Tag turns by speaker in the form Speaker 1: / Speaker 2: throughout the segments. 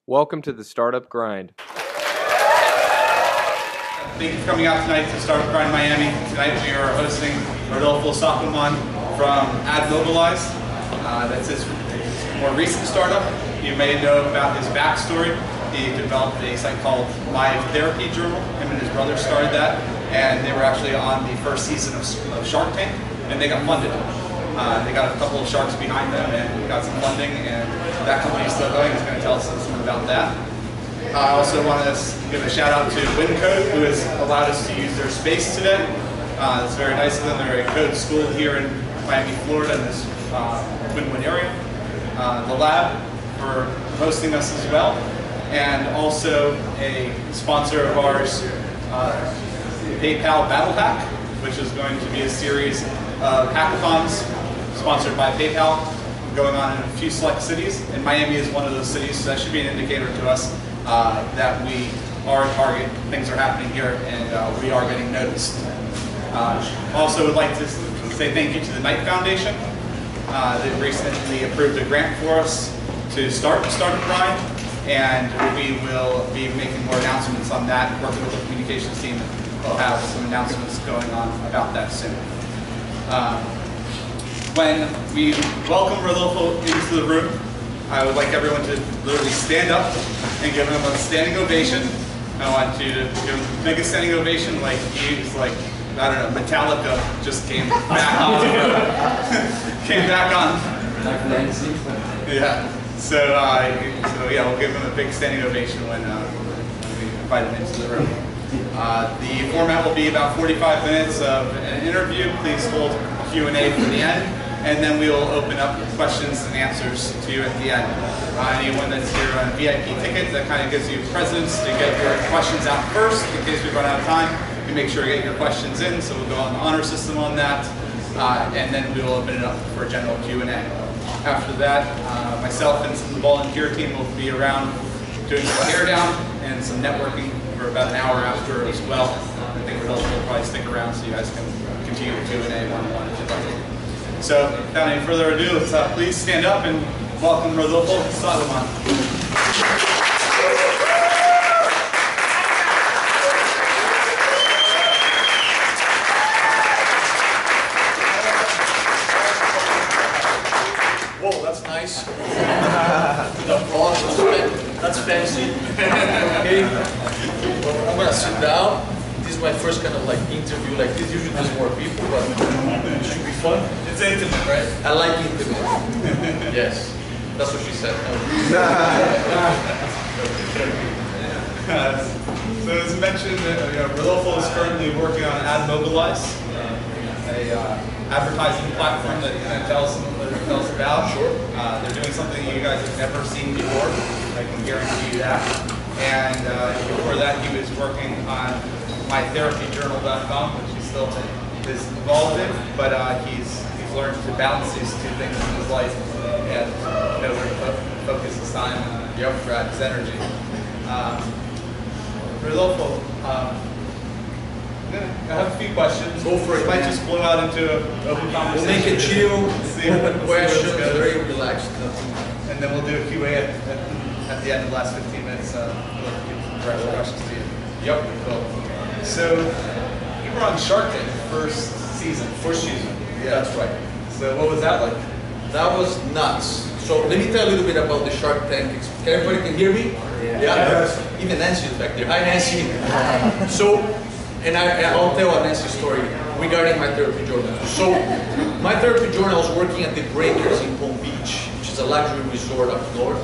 Speaker 1: Welcome to the Startup Grind.
Speaker 2: Thank you for coming out tonight to Startup Grind Miami. Tonight we are hosting Rodolfo Saccoman from AdMobilize. That's his more recent startup. You may know about his backstory. He developed a site called Live Therapy Journal. Him and his brother started that, and they were actually on the first season of Shark Tank, and they got funded. They got a couple of sharks behind them and got some funding, and that company is still going. He's going to tell us something about that. I also want to give a shout out to WinCode, who has allowed us to use their space today. It's very nice of them. They're a code school here in Miami, Florida, in this win-win area. The lab for hosting us as well, and also a sponsor of ours, PayPal Battle Hack, which is going to be a series of hackathons sponsored by PayPal, going on in a few select cities, and Miami is one of those cities, so that should be an indicator to us that we are a target, things are happening here, and we are getting noticed. Also would like to say thank you to the Knight Foundation. They recently approved a grant for us to start Startup Grind, and we will be making more announcements on that, working with the communications team. We'll have some announcements going on about that soon. When we welcome Rodolfo into the room, I would like everyone to literally stand up and give him a standing ovation. I want you to give him the biggest standing ovation, like he's like, I don't know, Metallica just came back on. Came back on. Yeah. So yeah, we'll give him a big standing ovation when we invite him into the room. The format will be about 45 minutes of an interview. Please hold Q&A for the end, and then we will open up questions and answers to you at the end. Anyone that's here on a VIP ticket, that kind of gives you precedence to get your questions out first in case we run out of time. You make sure to get your questions in, so we'll go on the honor system on that, and then we will open it up for a general Q&A. After that, myself and some of the volunteer team will be around doing some tear down and some networking for about an hour after as well. I think Rodolfo will probably stick around so you guys can continue the Q&A one-on-one if you'd like. So, without any further ado, let's please stand up and welcome Rodolfo Saccoman.
Speaker 3: Whoa, that's nice. The applause, that's fancy. Okay, well, I'm gonna sit down. This is my first kind of like interview like this. Usually there's more people, but it should be fun.
Speaker 2: It's intimate, right?
Speaker 3: I like intimate. Yes, that's what she said.
Speaker 2: So as mentioned, Rodolfo is currently working on AdMobilize, a advertising platform that he's going to tell us about.
Speaker 3: Sure.
Speaker 2: They're doing something you guys have never seen before. I can guarantee you that. And before that, he was working on mytherapyjournal.com, which he still is involved in. But he's learned to balance these two things in his life and know where to focus his time and drive his energy. Rodolfo, I have a few questions.
Speaker 3: Go for it.
Speaker 2: We might just blow out into an open conversation.
Speaker 3: We'll make it chill, open questions, very relaxed.
Speaker 2: And then we'll do a Q&A at the end of the last 15 minutes. We'll give some direct questions to you.
Speaker 3: Yep.
Speaker 2: Cool. So, you were on Shark Tank first season.
Speaker 3: Yeah, that's right.
Speaker 2: So what was that like?
Speaker 3: That was nuts. So let me tell a little bit about the Shark Tank. Can everybody hear me? Yeah. Even Nancy is back there. Hi, Nancy. So, and I'll tell a Nancy story regarding My Therapy Journal. So, My Therapy Journal, I was working at the Breakers in Palm Beach, which is a luxury resort up north.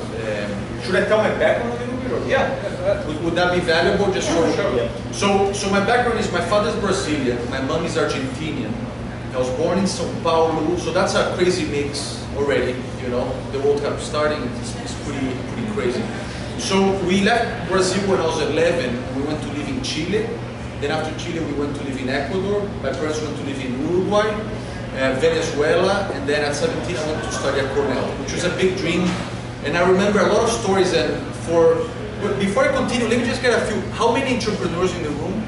Speaker 2: Should I tell my background a little bit? Or? Yeah.
Speaker 3: Would that be valuable? Just for
Speaker 2: sure. Yeah.
Speaker 3: So my background is my father's Brazilian, my mom is Argentinian. I was born in São Paulo, so that's a crazy mix already. You know, the World Cup starting is pretty crazy. So we left Brazil when I was 11. We went to live in Chile. Then after Chile, we went to live in Ecuador. My parents went to live in Uruguay, Venezuela, and then at 17 I went to study at Cornell, which was a big dream. And I remember a lot of stories. And before I continue, let me just get a few. How many entrepreneurs in the room?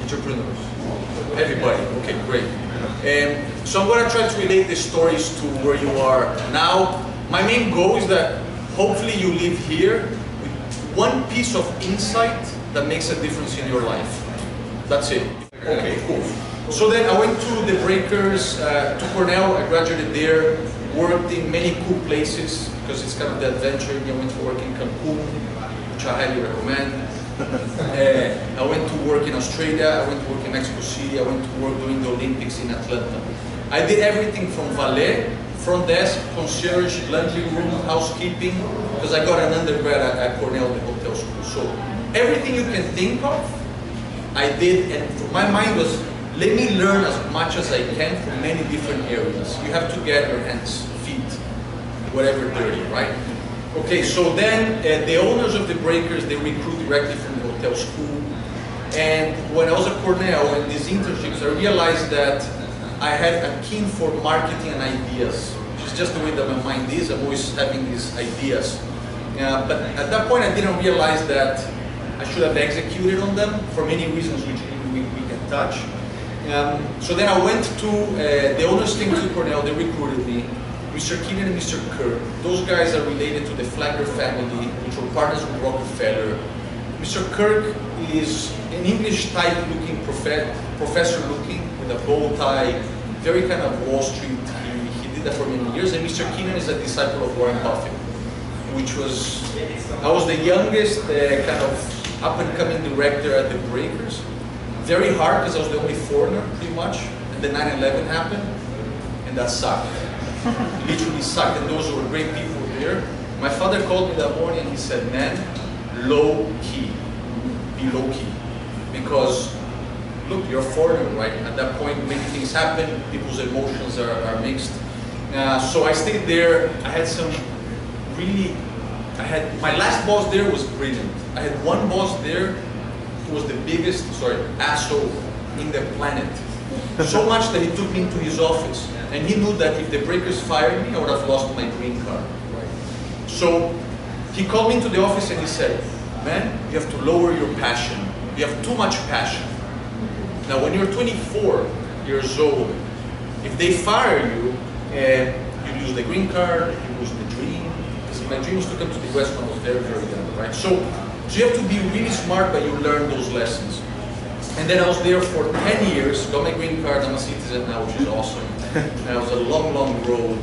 Speaker 3: Entrepreneurs. Everybody. Okay, great. So I'm going to try to relate the stories to where you are now. My main goal is that hopefully you live here with one piece of insight that makes a difference in your life. That's it. Okay, cool. So then I went to the Breakers, to Cornell. I graduated there, worked in many cool places because it's kind of the adventure. I went to work in Cancun, which I highly recommend. I went to work in Australia, I went to work in Mexico City, I went to work during the Olympics in Atlanta. I did everything from valet, front desk, concierge, laundry room, housekeeping, because I got an undergrad at Cornell, the hotel school. So everything you can think of, I did, and my mind was, let me learn as much as I can from many different areas. You have to get your hands, feet, whatever dirty, right? Okay, so then the owners of the Breakers, they recruit directly from the hotel school. And when I was at Cornell and these internships, I realized that I had a keen for marketing and ideas. It's just the way that my mind is. I'm always having these ideas. But at that point, I didn't realize that I should have executed on them for many reasons which we can touch. So then I went to, the owners came to Cornell, they recruited me. Mr. Keenan and Mr. Kirk, those guys are related to the Flagler family, which were partners with Rockefeller. Mr. Kirk is an English type looking professor looking with a bow tie, very kind of Wall Street. He did that for many years. And Mr. Keenan is a disciple of Warren Buffett, which was, I was the youngest kind of up and coming director at the Breakers. Very hard because I was the only foreigner pretty much. And then 9/11 happened and that sucked. Literally sucked, and those were great people there. My father called me that morning and he said, man, low key, be low key. Because, look, you're a foreigner, right? At that point, many things happen, people's emotions are mixed. So I stayed there. I had some really, my last boss there was brilliant. I had one boss there who was the biggest, asshole in the planet. So much that he took me into his office. And he knew that if the Breakers fired me, I would have lost my green card. Right? So he called me into the office and he said, man, you have to lower your passion. You have too much passion. Now, when you're 24 years old, if they fire you, you lose the green card, you lose the dream. Because my dream was to come to the US when I was very, very young, right? So you have to be really smart, but you learn those lessons. And then I was there for 10 years, got my green card, I'm a citizen now, which is awesome. It was a long, long road.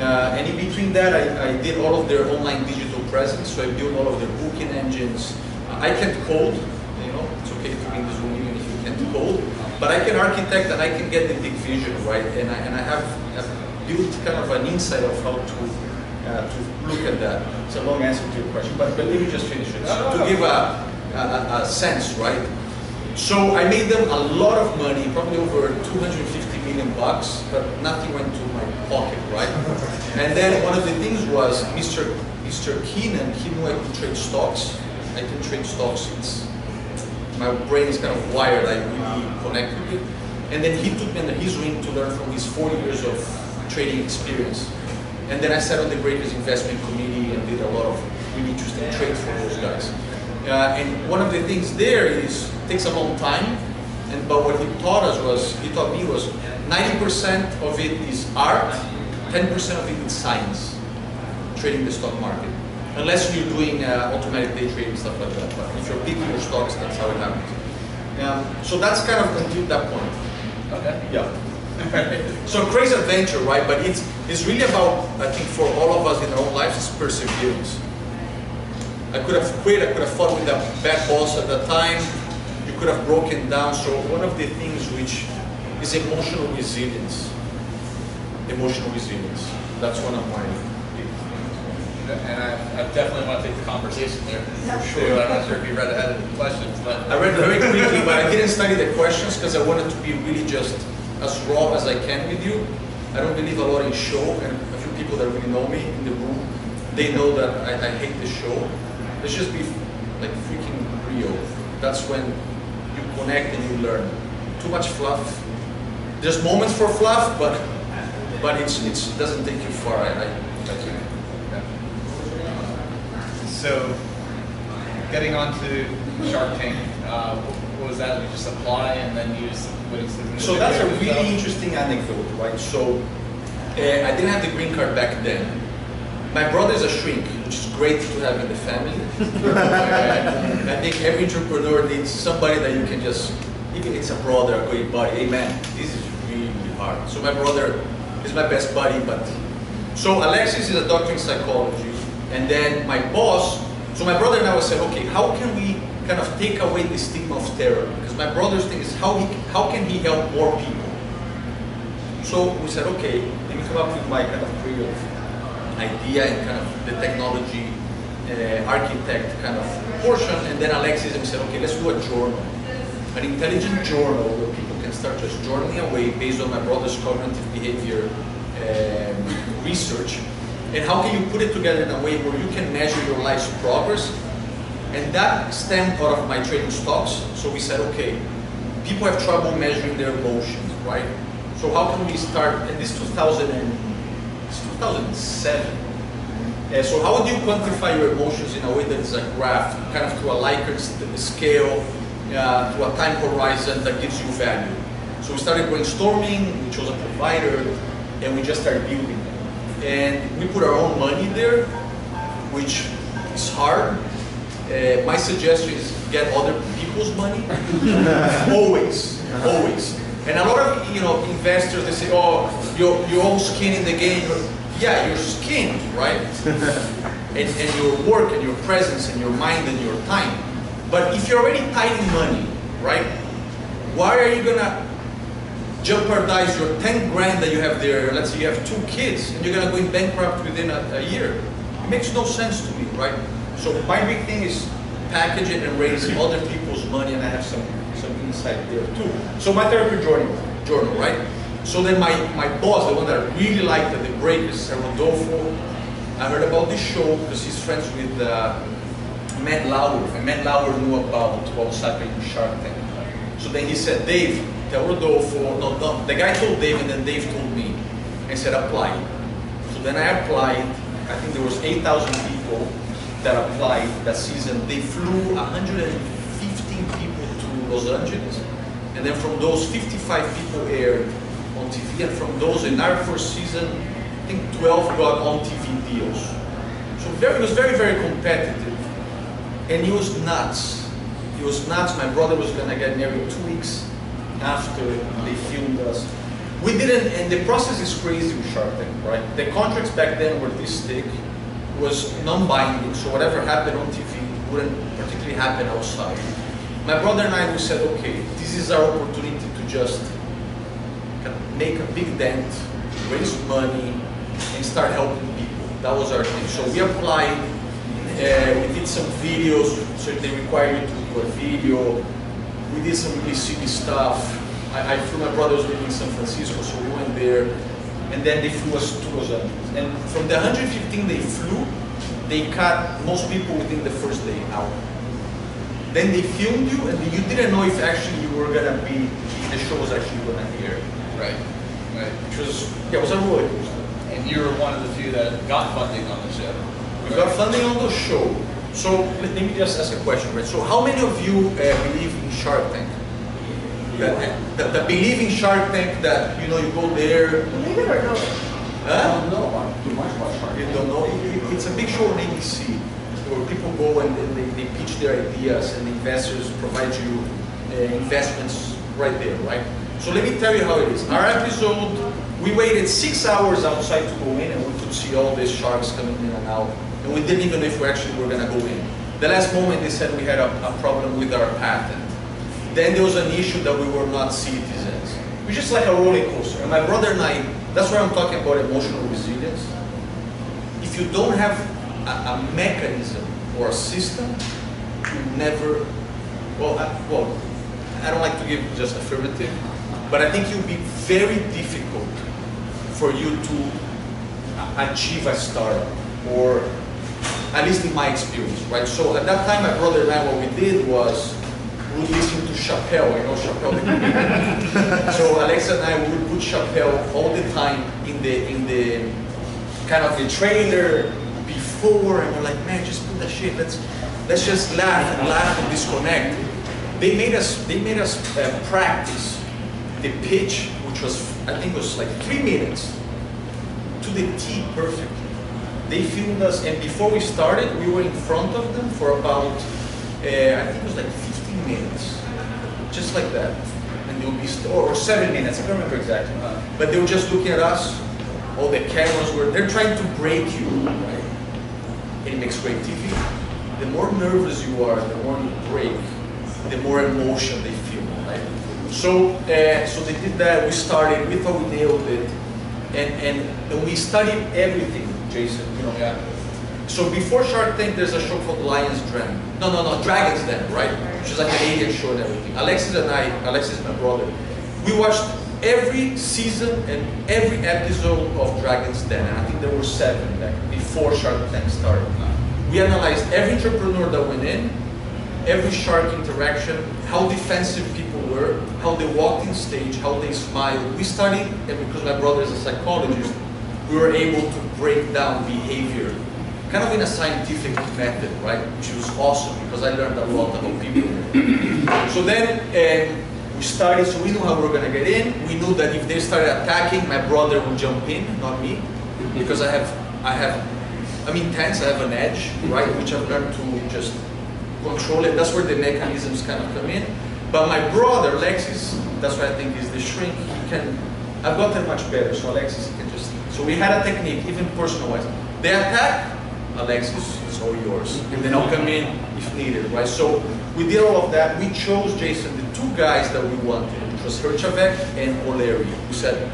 Speaker 3: And in between that, I did all of their online digital presence, so I built all of their booking engines. I can't code, you know, it's okay to be in this room even if you can't code, but I can architect and I can get the big vision, right? And I have built kind of an insight of how to look at that. It's a long answer to your question, but let me just finish it. To give a sense, right? So I made them a lot of money, probably over 250 million bucks, but nothing went to my pocket, right? And then one of the things was Mr. Keenan, he knew I could trade stocks. I can trade stocks. My brain is kind of wired, I really connect with it. And then he took me under his wing to learn from his 40 years of trading experience. And then I sat on the Breakers investment committee and did a lot of really interesting trades for those guys. And one of the things there is, it takes a long time, but what he taught me was 90% of it is art, 10% of it is science, trading the stock market. Unless you're doing automatic day trading, stuff like that. But if you're picking your stocks, that's how it happens. So that's kind of until that point. Okay. Yeah. So crazy adventure, right? But it's really about, I think, for all of us in our own lives, it's perseverance. I could have quit, I could have fought with a bad boss at the time, you could have broken down. So one of the things which is emotional resilience. Emotional resilience. That's one of my things.
Speaker 2: And I definitely want to take the conversation there. For sure. I'm not sure if you read ahead of the questions, but
Speaker 3: I read very quickly, but I didn't study the questions because I wanted to be really just as raw as I can with you. I don't believe a lot in show, and a few people that really know me in the room, they know that I hate the show. Let's just be like freaking real. That's when you connect and you learn. Too much fluff. There's moments for fluff, but it doesn't take you far. I think.
Speaker 2: So, getting on to Shark Tank, what was that? You just apply and then use what is the
Speaker 3: So that's a really interesting anecdote, right? So I didn't have the green card back then. My brother is a shrink. which is great to have in the family. I think every entrepreneur needs somebody that you can just, even if it's a brother, a great buddy, hey man, this is really hard. So my brother is my best buddy, but so Alexis is a doctor in psychology, and then my boss, so my brother and I said, okay, how can we kind of take away the stigma of therapy? Because my brother's thing is how can he help more people? So we said, okay, let me come up with my kind of creative idea and kind of the technology architect kind of portion, and then Alexis and we said, okay, let's do a journal, an intelligent journal where people can start just journaling away based on my brother's cognitive behavior research, and how can you put it together in a way where you can measure your life's progress. And that stemmed out of my trading stocks. So we said, okay, people have trouble measuring their emotions, right? So how can we start, and this 2007. So how would you quantify your emotions in a way that is a graph, kind of to a Likert scale, to a time horizon that gives you value? So we started brainstorming, we chose a provider, and we just started building them. And we put our own money there, which is hard. My suggestion is get other people's money. Always, always. And a lot of investors, they say, oh, you're all skin in the game. Yeah, you're skinned, right? and your work and your presence and your mind and your time. But if you're already tight in money, right? Why are you gonna jeopardize your 10 grand that you have there? Let's say you have 2 kids and you're gonna go in bankrupt within a year. It makes no sense to me, right? So my big thing is package it and raise other people's money, and I have some insight there too. So my therapy journal, right? So then my boss, the one that I really liked at the break, is Rodolfo. I heard about this show because he's friends with Matt Lauer, and Matt Lauer knew about what was happening in Shark Tank. So then he said, Dave, tell Rodolfo, no, the guy told Dave, and then Dave told me, and said, apply. So then I applied. I think there was 8,000 people that applied that season. They flew 115 people to Los Angeles, and then from those 55 people aired on TV, and from those in our first season, I think 12 got on TV deals. So it was very, very competitive, and it was nuts. It was nuts. My brother was gonna get married 2 weeks after they filmed us. We didn't, and the process is crazy with Shark Tank, right? The contracts back then were this thick, was non-binding, so whatever happened on TV wouldn't particularly happen outside. My brother and I, we said, okay, this is our opportunity to just make a big dent, raise money, and start helping people. That was our thing. So we applied, we did some videos, so they require you to do a video. We did some really silly stuff. I flew, my brother was living in San Francisco, so we went there. And then they flew us to Los Angeles. And from the 115 they flew, they cut most people within the first day out. Then they filmed you, and you didn't know if actually you were gonna be, if the show was actually gonna air.
Speaker 4: Right, right.
Speaker 3: Which was, yeah, it was a roller coaster.
Speaker 4: And you were one of the few that got funding on the show.
Speaker 3: We got funding on the show. So let me just ask a question, right? So how many of you believe in Shark Tank? That believe in Shark Tank, that you go there.
Speaker 5: Believe it or not?
Speaker 3: Huh?
Speaker 6: I don't know too much about Shark
Speaker 3: You
Speaker 6: Tank.
Speaker 3: don't know? It's a big show on ABC where people go and they pitch their ideas, and the investors provide you investments right there, right? So let me tell you how it is. Our episode, we waited 6 hours outside to go in, and we could see all these sharks coming in and out, and we didn't even know if we actually were going to go in. The last moment they said we had a problem with our patent. Then there was an issue that we were not citizens. It was just like a roller coaster. And my brother and I, that's why I'm talking about emotional resilience. If you don't have a mechanism or a system, you never, I don't like to give just affirmative, but I think it will be very difficult for you to achieve a startup, or at least in my experience, right? So at that time, my brother and I, what we did was, we would listen to Chappelle, Chappelle the comedian. So Alexa and I would put Chappelle all the time in the kind of the trailer before, and we're like, man, just put that shit. Let's just laugh and disconnect. They made us practice the pitch, which was, I think, was like 3 minutes to the T perfectly. They filmed us, and before we started, we were in front of them for about, I think it was like 15 minutes, just like that. And they would be, or 7 minutes, I can't remember exactly. But they were just looking at us, all the cameras were, they're trying to break you, right? And it makes great TV. The more nervous you are, the more you break, the more emotion they feel, right? So, so they did that, we started, we thought we nailed it. And we studied everything, Jason, you know.
Speaker 4: Yeah.
Speaker 3: So before Shark Tank, there's a show called Lion's Den. No, Dragon's Den, right? Which is like an alien show and everything. Alexis and I, Alexis is my brother, we watched every season and every episode of Dragon's Den. And I think there were 7 back before Shark Tank started. We analyzed every entrepreneur that went in, every shark interaction, how defensive people were, how they walked in stage, how they smiled. We studied, and because my brother is a psychologist, we were able to break down behavior, kind of in a scientific method, right? Which was awesome because I learned a lot about people. So then we started, so we knew how we were gonna get in. We knew that if they started attacking, my brother would jump in, not me, because I'm intense, I have an edge, right? Which I've learned to just control it. That's where the mechanisms kind of come in. But my brother, Alexis, that's what I think is the shrink, he can, I've gotten much better, so Alexis, he can just, so we had a technique, even personal-wise. They attack, Alexis, it's all yours. And then I'll come in if needed, right? So we did all of that. We chose, Jason, the 2 guys that we wanted, which was Herchavec and O'Leary. We said,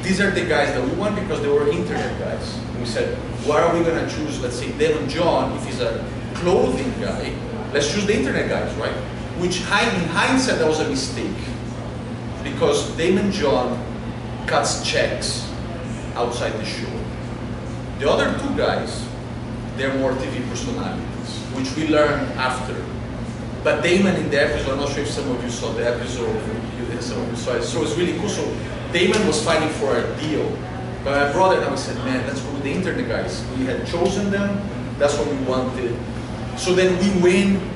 Speaker 3: these are the guys that we want because they were internet guys. And we said, why are we gonna choose, let's say, Devon John, if he's a clothing guy, let's choose the internet guys, right? Which in hindsight, that was a mistake. Because Damon John cuts checks outside the show. The other 2 guys, they're more TV personalities, which we learned after. But Damon in the episode, I'm not sure if some of you saw the episode, some of you saw it, so it's really cool. So Damon was fighting for a deal. But my brother and I said, man, let's go with the internet guys. We had chosen them, that's what we wanted. So then we win.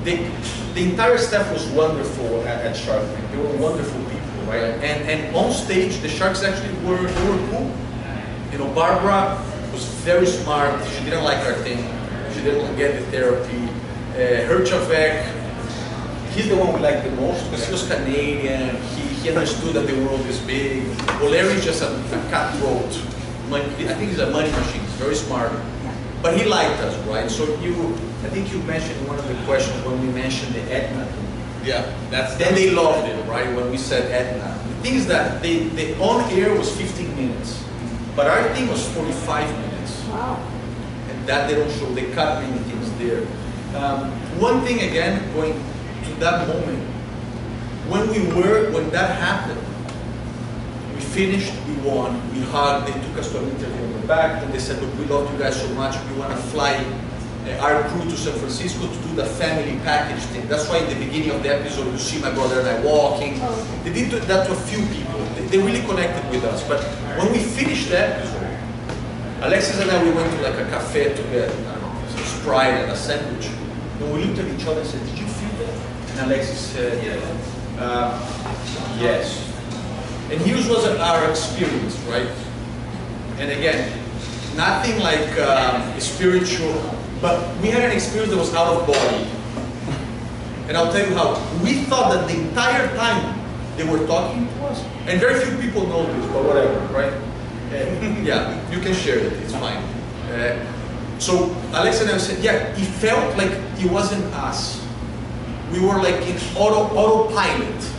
Speaker 3: The entire staff was wonderful at Shark Tank. They were wonderful people, right? And on stage, the Sharks actually were cool. You know, Barbara was very smart. She didn't like our thing. She didn't get the therapy. Herchavec, he's the one we liked the most because he was Canadian. He understood that the world is big. O'Leary is just a cutthroat. I think he's a money machine. He's very smart. But he liked us, right? So I think you mentioned in one of the questions when we mentioned the Etna.
Speaker 4: Yeah,
Speaker 3: then they loved it, right? When we said Etna. The thing is that the on air was 15 minutes, but our thing was 45 minutes.
Speaker 5: Wow.
Speaker 3: And that they don't show. They cut many things there. One thing again, going to that moment, when that happened, we finished, we won, we hugged, they took us to an interview in the back, and they said, look, we love you guys so much, we want to fly our crew to San Francisco to do the family package thing. That's why in the beginning of the episode, you see my brother and I walking.
Speaker 5: Oh.
Speaker 3: They did that to a few people. They really connected with us. But when we finished the episode, Alexis and I, we went to like a cafe to get, I don't know, some Sprite and a sandwich. And we looked at each other and said, did you feel that? And Alexis said, yes. And here's was our experience, right? And again, nothing like spiritual, but we had an experience that was out of body. And I'll tell you how. We thought that the entire time they were talking to us, and very few people know this, but whatever, right? Yeah, you can share it, it's fine. So Alex and I said, yeah, it felt like it wasn't us. We were like in autopilot.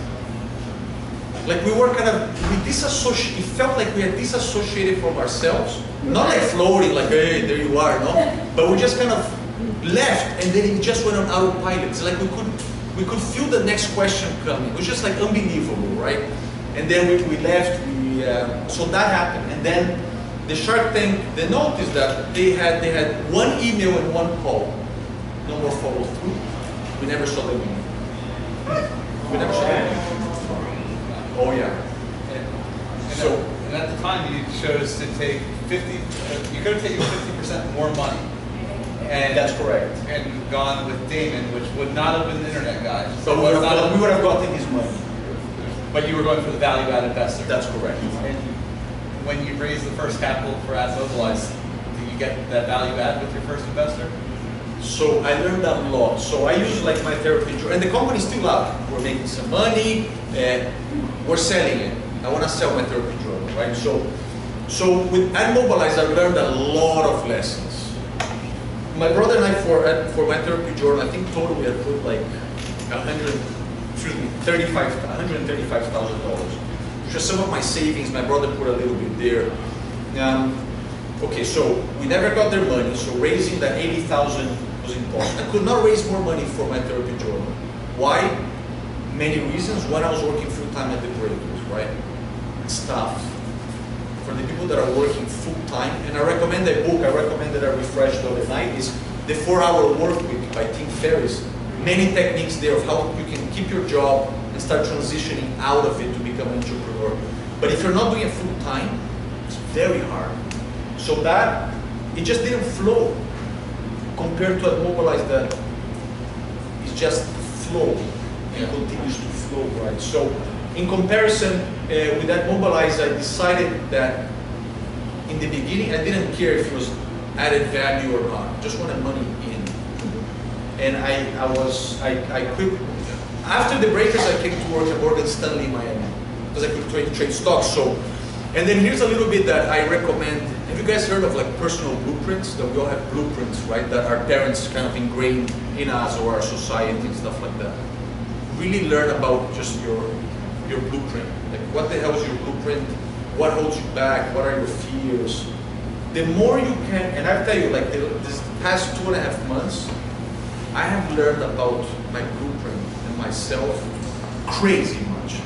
Speaker 3: Like we were kind of, we disassociated, it felt like we had disassociated from ourselves. Not like floating, like, hey, there you are, no? But we just kind of left, and then it just went on autopilot. It's like we could feel the next question coming. It was just like unbelievable, right? And then we left, so that happened. And then the Shark Tank, they noticed that they had one email and one call. No more follow through. We never saw them again. We never saw them again. Oh yeah.
Speaker 4: And at the time you chose to take 50, you could have taken 50% more money. And
Speaker 3: that's correct.
Speaker 4: And gone with Damon, which would not have been the internet guy.
Speaker 3: But we would have gotten his money.
Speaker 4: But you were going for the value-added investor.
Speaker 3: That's correct.
Speaker 4: And when you raised the first capital for AdMobilize, did you get that value add with your first investor?
Speaker 3: So I learned a lot. So I use like my therapy journal, and the company's still out. We're making some money, we're selling it. I want to sell my therapy journal, right? So with AdMobilize, I learned a lot of lessons. My brother and I, for my therapy journal, I think total we had put like $135,000. Just some of my savings. My brother put a little bit there. Okay, so we never got their money. So raising that 80,000 was impossible. I could not raise more money for my therapy journal. Why? Many reasons. One, I was working full time at the breakers, right? Staff. For the people that are working full time, and I recommend a book. I recommend that I refreshed the other night is The 4-Hour Work Week by Tim Ferriss. Many techniques there of how you can keep your job and start transitioning out of it to become an entrepreneur. But if you're not doing it full time, it's very hard. So that, it just didn't flow compared to AdMobilize that is just flow and continues to flow, right? So in comparison with AdMobilize, I decided that in the beginning, I didn't care if it was added value or not, just wanted money in. And I quit. After the breakers, I came to work at Morgan Stanley in Miami because I could trade stocks. So, and then here's a little bit that I recommend. Have you guys heard of like personal blueprints? That we all have blueprints, right? That our parents kind of ingrained in us or our society and stuff like that. Really learn about just your blueprint. Like what the hell is your blueprint? What holds you back? What are your fears? The more you can, and I tell you, like this past 2.5 months, I have learned about my blueprint and myself crazy much.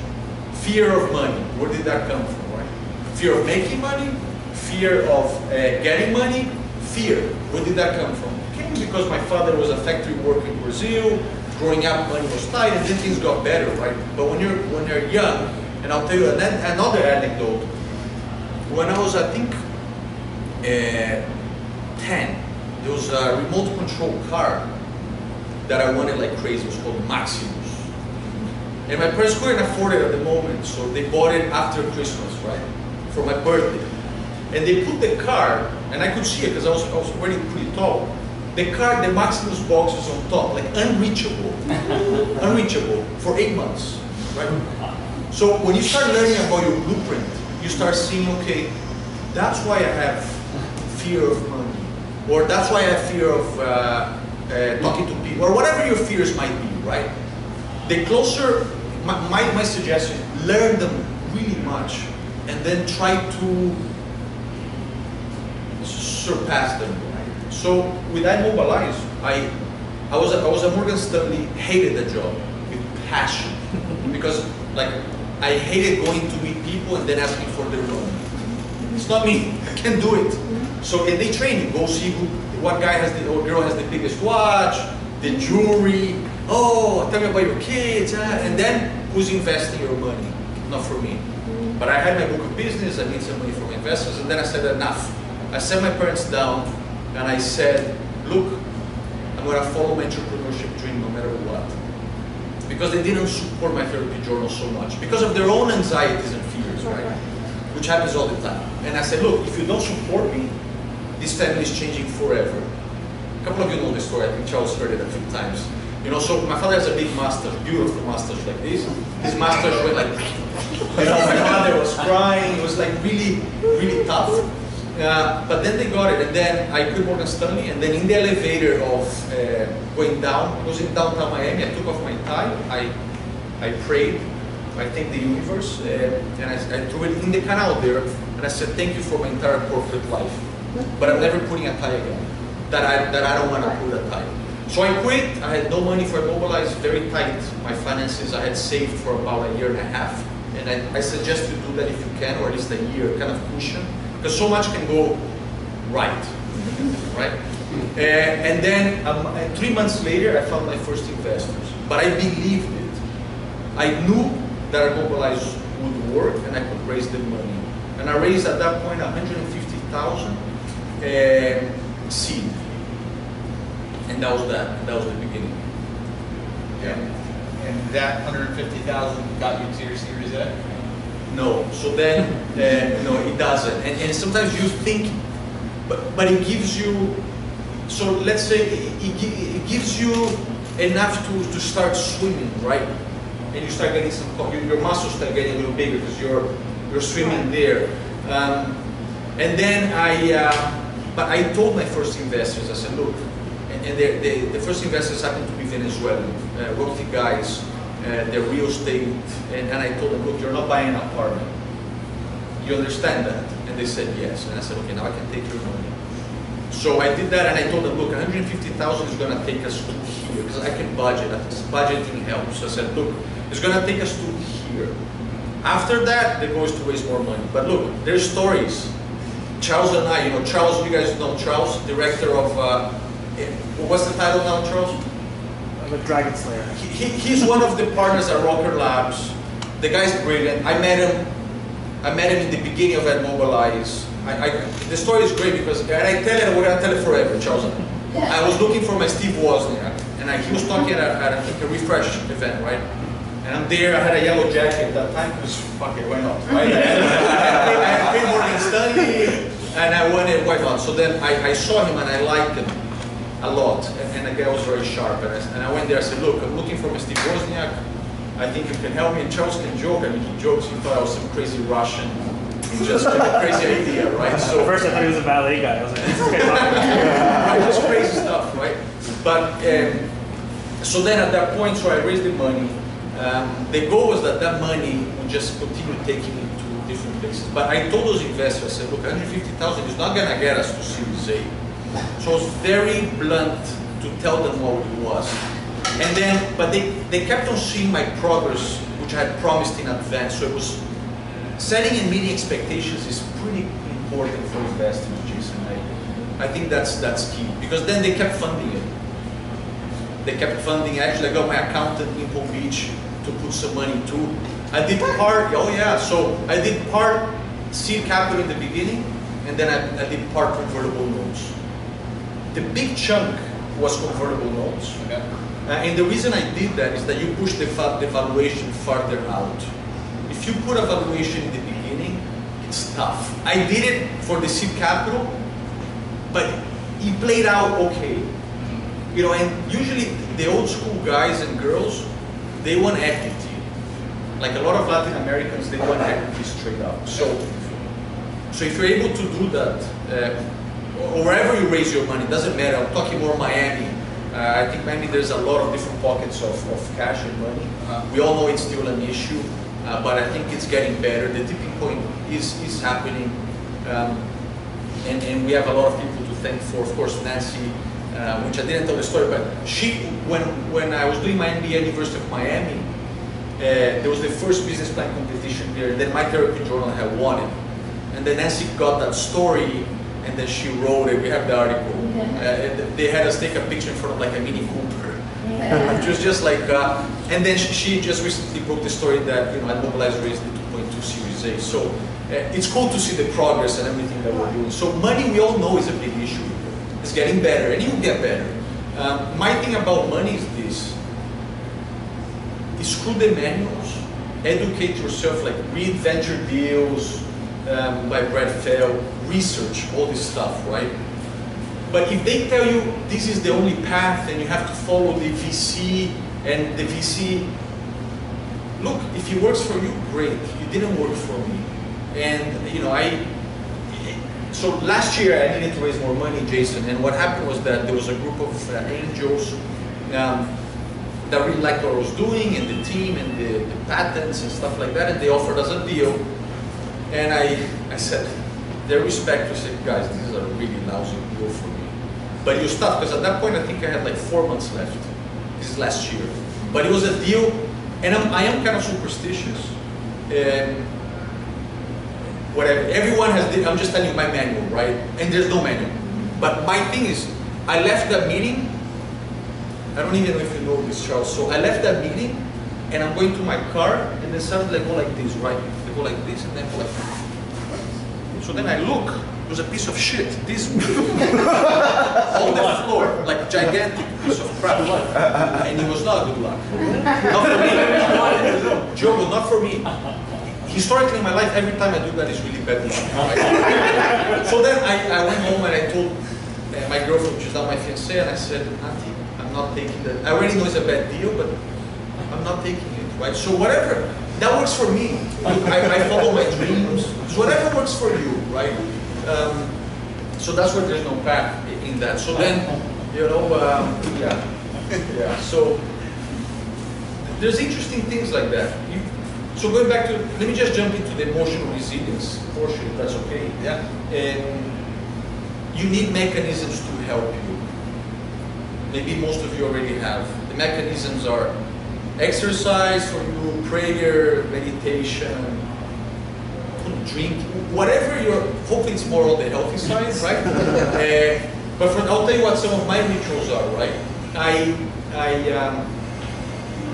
Speaker 3: Fear of money, where did that come from, right? Fear of making money, fear of getting money, fear, where did that come from? It came because my father was a factory worker in Brazil, growing up money was tight and then things got better, right? But when you're young, and I'll tell you another anecdote, when I was, I think, 10, there was a remote control car that I wanted like crazy. It was called Maximus. And my parents couldn't afford it at the moment, so they bought it after Christmas, right? For my birthday. And they put the car, and I could see it because I was already pretty tall. The car, the Maximus box is on top, like unreachable. Unreachable for 8 months, right? So when you start learning about your blueprint, you start seeing, okay, that's why I have fear of money, or that's why I have fear of talking to people, or whatever your fears might be, right? The closer, my suggestion, learn them really much, and then try to surpass them. So with AdMobilize, I was at Morgan Stanley, hated the job with passion, because like I hated going to meet people and then asking for their loan. It's not me, I can't do it. So and they train you, go see what guy has or girl has the biggest watch, the jewelry, oh, tell me about your kids, and then who's investing your money? Not for me. But I had my book of business, I need some money from investors, and then I said enough. I sat my parents down and I said, look, I'm going to follow my entrepreneurship dream no matter what. Because they didn't support my therapy journal so much, because of their own anxieties and fears, right? Which happens all the time. And I said, look, if you don't support me, this family is changing forever. A couple of you know the story, I think Charles heard it a few times. You know, so my father has a big mustache, beautiful mustache like this. His mustache went like, you know, my father was crying, it was like really, really tough. But then they got it, and then I quit Morgan Stanley, and then in the elevator of going down, it was in downtown Miami, I took off my tie, I prayed, I thanked the universe, and I threw it in the canal there, and I said, thank you for my entire corporate life, but I'm never putting a tie again, that I don't want to put a tie. So I quit, I had no money for AdMobilize, very tight, my finances, I had saved for about 1.5 years, and I suggest you do that if you can, or at least a year, kind of cushion. Because so much can go right, right? And then 3 months later, I found my first investors. But I believed it. I knew that AdMobilize would work and I could raise the money. And I raised at that point 150,000 seed. And that was that. And that was the beginning.
Speaker 4: Yeah. And that 150,000 got you to your Series A?
Speaker 3: No, so then, no, it doesn't. And sometimes you think but it gives you, so let's say it gives you enough to start swimming, right? And you start getting some, your muscles start getting a little bigger because you're swimming there. And then but I told my first investors, I said, look, and the first investors happened to be Venezuelan, wealthy guys, they're real estate, and I told them, look, you're not buying an apartment. You understand that? And they said yes. And I said, okay, now I can take your money. So I did that, and I told them, look, 150,000 is going to take us to here, because I can budget. Budgeting helps. So I said, look, it's going to take us to here. After that, the goal is to raise more money. But look, there's stories. Charles and I, Charles, you guys know Charles, director of, what's the title now, Charles?
Speaker 5: I'm a Dragon Slayer.
Speaker 3: He's one of the partners at Rocker Labs. The guy's brilliant. I met him in the beginning of AdMobilize. The story is great because, and I tell it, we're going to tell it forever, Charles. I was looking for my Steve Wozniak, and he was talking at I think a refresh event, right? And I'm there, I had a yellow jacket at that time, because fuck it, why not, right? I paid Morgan Stanley, and I wanted, why not? So then I saw him and I liked him a lot, and the guy was very sharp. And I went there, I said, look, I'm looking for my Steve Wozniak, I think you can help me. And Charles can joke, I mean, he jokes, he thought I was some crazy Russian, just a crazy idea, right? So
Speaker 5: at first I thought he was a ballet guy, I was like, this is guy
Speaker 3: right, just crazy stuff, right? But, so then at that point, so I raised the money. The goal was that money would just continue taking me to different places. But I told those investors, I said, look, 150,000 is not going to get us to Series A. So I was very blunt to tell them what it was. And then, but they kept on seeing my progress, which I had promised in advance. So it was, setting and meeting expectations is pretty important for investors, Jason. I think that's key. Because then they kept funding it. They kept funding. Actually, I got my accountant in Palm Beach to put some money too. I did part, oh yeah, so I did part seed capital in the beginning, and then I did part convertible notes. The big chunk was convertible notes.
Speaker 2: Okay.
Speaker 3: And the reason I did that is that you push the valuation farther out. If you put a valuation in the beginning, it's tough. I did it for the seed capital, but it played out okay. And usually the old school guys and girls, they want equity. Like a lot of Latin Americans, they want equity straight up. So if you're able to do that, or wherever you raise your money, it doesn't matter. I'm talking more Miami. I think Miami, there's a lot of different pockets of cash and money. We all know it's still an issue, but I think it's getting better. The tipping point is happening. And we have a lot of people to thank for, of course, Nancy, which I didn't tell the story, but she, when I was doing my MBA at University of Miami, there was the first business plan competition there, and then my therapy journal had won it. And then Nancy got that story, and then she wrote it, we have the article. They had us take a picture in front of like a Mini Cooper. It was just like, and then she just recently broke the story that, AdMobilize raised the 2.2 Series A. So it's cool to see the progress and everything that we're doing. So money, we all know, is a big issue. It's getting better, and it will get better. My thing about money is this. Screw the manuals, educate yourself, like read Venture Deals by Brad Fell, research all this stuff, right? But if they tell you this is the only path and you have to follow the VC, and the VC, look, if it works for you, great. It didn't work for me. And so last year I needed to raise more money, Jason, and what happened was that there was a group of angels that really liked what I was doing, and the team, and the patents and stuff like that, and they offered us a deal. And I said, their respect, I said, guys, this is a really lousy deal for me. But it was tough, because at that point I think I had like 4 months left. This is last year. But it was a deal, and I am kind of superstitious. Whatever, everyone has, I'm just telling you my manual, right? And there's no manual. But my thing is, I left that meeting, I don't even know if you know this, Charles. So I left that meeting, and I'm going to my car, and then suddenly I go like this, right? I go like this, and then I go like this. So then I look, it was a piece of shit, this on the floor, like a gigantic piece of crap. And it was not good luck. Not for me. Joe, not for me. historically in my life, every time I do that is really bad luck. Right? So then I went home and I told my girlfriend, which is now my fiancée, and I said, Auntie, I'm not taking that. I already know it's a bad deal, but I'm not taking it, right? So whatever, that works for me. I follow my dreams. So whatever works for you, right? So that's where there's no path in that. So then, you know, yeah. So there's interesting things like that. So going back to, let me just jump into the emotional resilience portion, if that's okay.
Speaker 4: Yeah.
Speaker 3: And you need mechanisms to help you. Maybe most of you already have. The mechanisms are exercise for you, prayer, meditation, drink, whatever you're, hopefully it's more on the healthy side, right? But I'll tell you what some of my rituals are, right?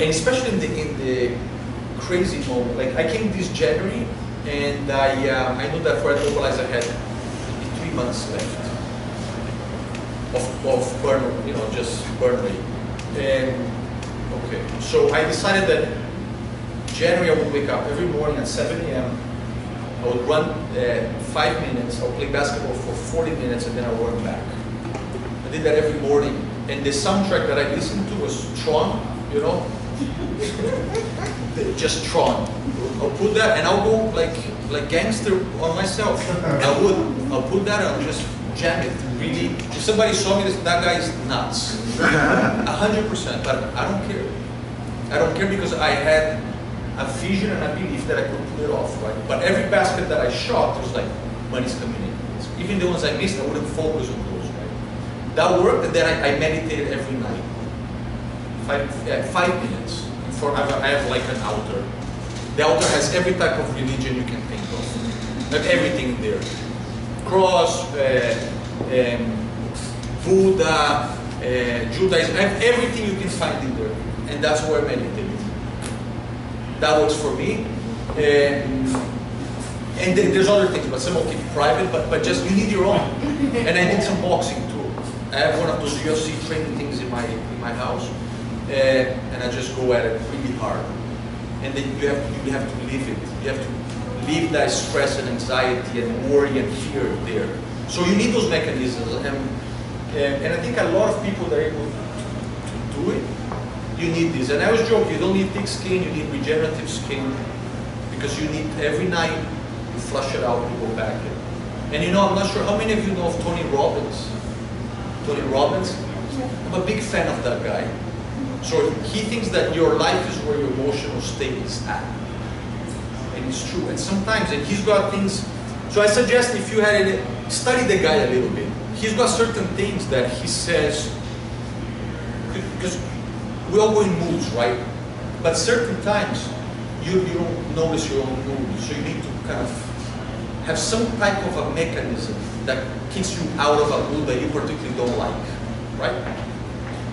Speaker 3: And especially in the crazy moment, like I came this January, and I knew that for AdMobilize I had 3 months left of burn, you know, just burn rate. And okay, so I decided that January I would wake up every morning at 7 a.m. I would run 5 minutes, I would play basketball for 40 minutes, and then I would run back. I did that every morning, and the soundtrack that I listened to was Tron, you know? Just Tron. I'll put that, and I'll go like gangster on myself. I'll put that, and I'll just jam it. Really, if somebody saw me, that guy is nuts. 100%, but I don't care. I don't care because I had a vision and a belief that I could pull it off, right? But every basket that I shot, it was like, money's coming in. Even the ones I missed, I wouldn't focus on those, right? That worked, and then I meditated every night. 5 minutes. I have like an altar. The altar has every type of religion you can think of. I have everything in there. Cross, Buddha, Judaism, I have everything you can find in there. And that's where I meditate. That works for me. And then there's other things, but some will keep private, but just you need your own. And I did some boxing too. I have one of those UFC training things in my house. And I just go at it really hard. And then you have to live it. You have to leave that stress and anxiety and worry and fear there. So you need those mechanisms. And I think a lot of people that are able to do it, you need this. And I always joke, you don't need thick skin, you need regenerative skin, because you need every night you flush it out, you go back in. And you know, I'm not sure how many of you know of Tony Robbins. Tony Robbins? I'm a big fan of that guy. So he thinks that your life is where your emotional state is at. And it's true. And sometimes, and he's got things, so I suggest if you had it, study the guy a little bit. He's got certain things that he says, because we all go in moods, right? But certain times, you don't notice your own mood. So you need to kind of have some type of a mechanism that kicks you out of a mood that you particularly don't like, right?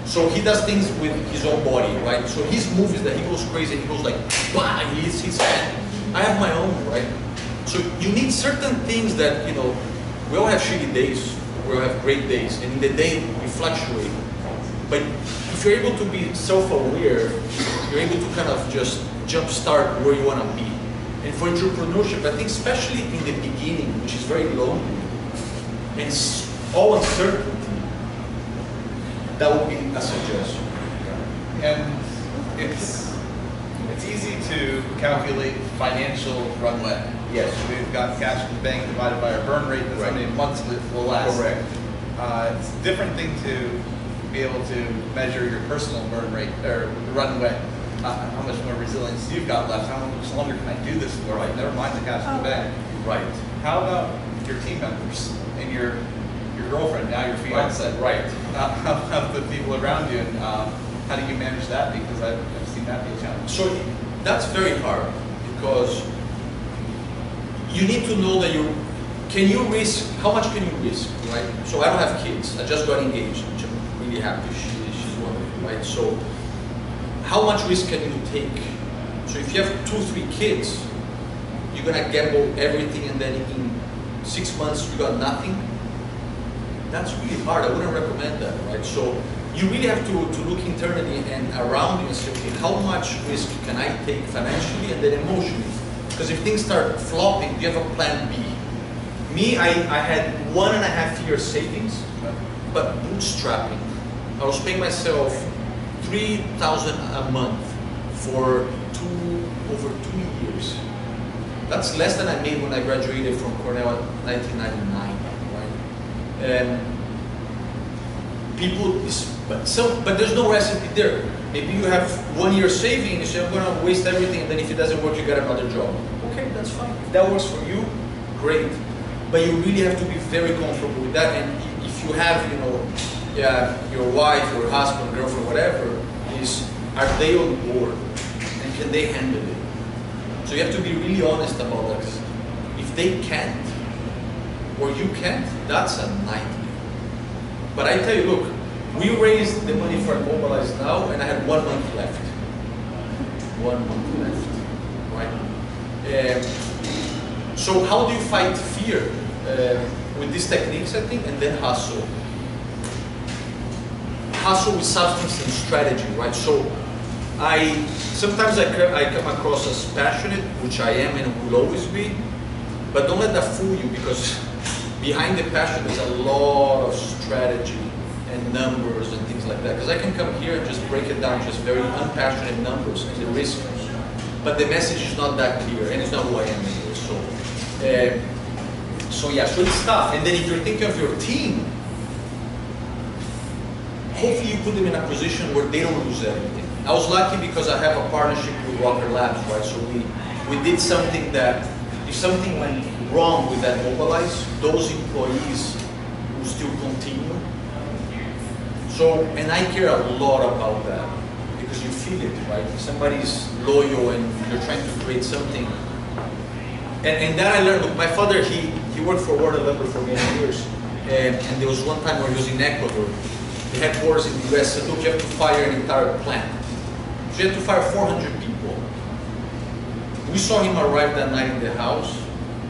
Speaker 3: So he does things with his own body, right? So his movies that he goes crazy, he goes like, bah, he hits his head. I have my own, right? So you need certain things that, you know, we all have shitty days, we all have great days, and in the day we fluctuate. But if you're able to be self-aware, you're able to kind of just jumpstart where you want to be. And for entrepreneurship, I think especially in the beginning, which is very lonely, and all uncertainty, that would be a suggestion.
Speaker 4: And it's easy to calculate financial runway.
Speaker 3: Yes.
Speaker 4: We've got cash in the bank divided by our burn rate, that's how many months it will last.
Speaker 3: Correct.
Speaker 4: It's a different thing to be able to measure your personal burn rate, or runway, how much more resilience you've got left, how much longer can I do this for, right? Never mind the cash in the bank.
Speaker 3: Right.
Speaker 4: How about your team members and your girlfriend, now your fiance?
Speaker 3: Right.
Speaker 4: How the people around you, and how do you manage that? Because I've seen that be a challenge.
Speaker 3: So that's very hard, because you need to know that can you risk, how much can you risk, right? So I don't have kids, I just got engaged, which I'm really happy, she's wonderful, right? So how much risk can you take? So if you have 2-3 kids, you're gonna gamble everything, and then in 6 months you got nothing. That's really hard. I wouldn't recommend that, right? So you really have to look internally and around you and say, okay, how much risk can I take financially and then emotionally? Because if things start flopping, do you have a plan B? Me, I had 1.5 years savings, but bootstrapping. I was paying myself $3,000 a month for over 2 years. That's less than I made when I graduated from Cornell in 1999, right? And people, but there's no recipe there. Maybe you have 1 year saving and you say, I'm gonna waste everything, and then if it doesn't work, you get another job. Okay, that's fine. If that works for you, great. But you really have to be very comfortable with that. And if you have, you know, your wife, your husband, girlfriend, whatever, are they on board? And can they handle it? So you have to be really honest about that. If they can't, or you can't, that's a nightmare. But I tell you, look, we raised the money for AdMobilize now, and I had 1 month left. 1 month left, right? So how do you fight fear? With these techniques, I think, and then hustle. Hustle with substance and strategy, right? So sometimes I come across as passionate, which I am and will always be, but don't let that fool you, because behind the passion there's a lot of strategy and numbers and things like that. Because I can come here and just break it down, just very unpassionate numbers and the risk, but the message is not that clear, and it's not who I am anyway. So yeah, so it's tough. And then if you're thinking of your team, hopefully you put them in a position where they don't lose everything. I was lucky because I have a partnership with Rocker Labs, right? So we did something that, if something went wrong with AdMobilize, those employees will still continue. So, and I care a lot about that, because you feel it, right? If somebody's loyal and you're trying to create something. And that I learned. Look, my father, he worked for World Lumber for many years, and there was one time where he was in Ecuador. The headquarters in the US said, look, you have to fire an entire plant. So you have to fire 400 people. We saw him arrive that night in the house,